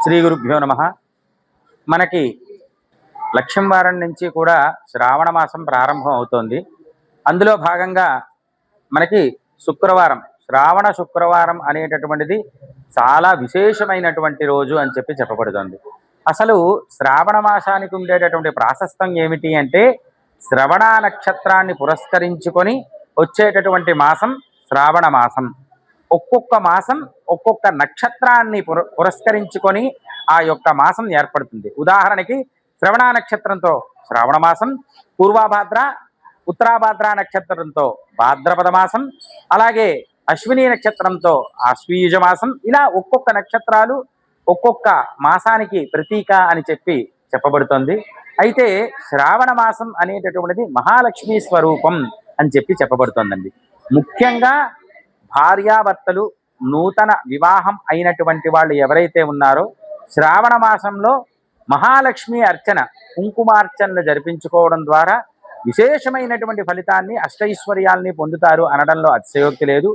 శ్రీ గురుభ్యో నమ. మనకి లక్ష్యం వారం నుంచి కూడా శ్రావణ మాసం ప్రారంభం అవుతోంది. అందులో భాగంగా మనకి శుక్రవారం, శ్రావణ శుక్రవారం అనేటటువంటిది చాలా విశేషమైనటువంటి రోజు అని చెప్పబడుతుంది. అసలు శ్రావణ మాసానికి ఉండేటటువంటి ప్రాశస్త్యం ఏమిటి అంటే, శ్రవణ నక్షత్రాన్ని పురస్కరించుకొని వచ్చేటటువంటి మాసం శ్రావణ మాసం. ఒక్కొక్క మాసం ఒక్కొక్క నక్షత్రాన్ని పురస్కరించుకొని ఆ యొక్క మాసం ఏర్పడుతుంది. ఉదాహరణకి శ్రవణ నక్షత్రంతో శ్రావణ మాసం, పూర్వభాద్ర ఉత్తరాభాద్ర నక్షత్రంతో భాద్రపద మాసం, అలాగే అశ్విని నక్షత్రంతో ఆశ్వీయుజ మాసం. ఇలా ఒక్కొక్క నక్షత్రాలు ఒక్కొక్క మాసానికి ప్రతీక అని చెప్పబడుతుంది. అయితే శ్రావణ మాసం అనేటటువంటిది మహాలక్ష్మి స్వరూపం అని చెప్పబడుతోందండి. ముఖ్యంగా భార్యాభర్తలు నూతన వివాహం అయినటువంటి వాళ్ళు ఎవరైతే ఉన్నారో శ్రావణ మాసంలో మహాలక్ష్మి అర్చన, కుంకుమార్చనలు జరిపించుకోవడం ద్వారా విశేషమైనటువంటి ఫలితాన్ని, అష్టైశ్వర్యాల్ని పొందుతారు అనడంలో అతిశయోక్తి లేదు.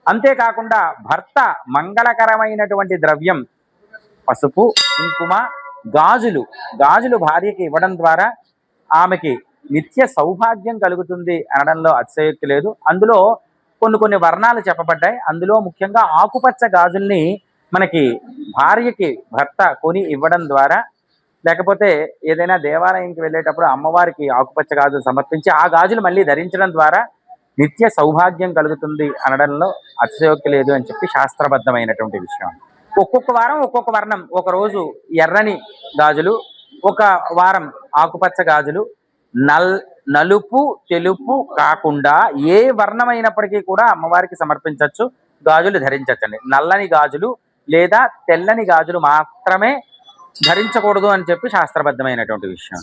అంతేకాకుండా భర్త మంగళకరమైనటువంటి ద్రవ్యం పసుపు, కుంకుమ, గాజులు భార్యకి ఇవ్వడం ద్వారా ఆమెకి నిత్య సౌభాగ్యం కలుగుతుంది అనడంలో అతిశయోక్తి లేదు. అందులో కొన్ని వర్ణాలు చెప్పబడ్డాయి. అందులో ముఖ్యంగా ఆకుపచ్చ గాజుల్ని మనకి భార్యకి భర్త కొని ఇవ్వడం ద్వారా, లేకపోతే ఏదైనా దేవాలయంకి వెళ్ళేటప్పుడు అమ్మవారికి ఆకుపచ్చ గాజులు సమర్పించి ఆ గాజులు మళ్ళీ ధరించడం ద్వారా నిత్య సౌభాగ్యం కలుగుతుంది అనడంలో అతిశయోక్తి లేదు అని శాస్త్రబద్ధమైనటువంటి విషయం. ఒక్కొక్క వారం ఒక్కొక్క వర్ణం. ఒక రోజు ఎర్రని గాజులు, ఒక వారం ఆకుపచ్చ గాజులు. నలుపు తెలుపు కాకుండా ఏ వర్ణమైనప్పటికీ కూడా అమ్మవారికి సమర్పించవచ్చు, గాజులు ధరించవచ్చండి. నల్లని గాజులు లేదా తెల్లని గాజులు మాత్రమే ధరించకూడదు అని శాస్త్రబద్ధమైనటువంటి విషయం.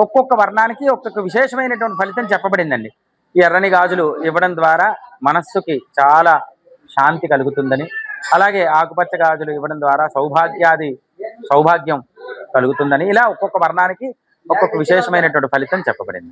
ఒక్కొక్క వర్ణానికి ఒక్కొక్క విశేషమైనటువంటి ఫలితం చెప్పబడిందండి. ఈ ఎర్రని గాజులు ఇవ్వడం ద్వారా మనస్సుకి చాలా శాంతి కలుగుతుందని, అలాగే ఆకుపచ్చ గాజులు ఇవ్వడం ద్వారా సౌభాగ్యం కలుగుతుందని, ఇలా ఒక్కొక్క వర్ణానికి ఒక్కొక్క విశేషమైనటువంటి ఫలితం చెప్పబడింది.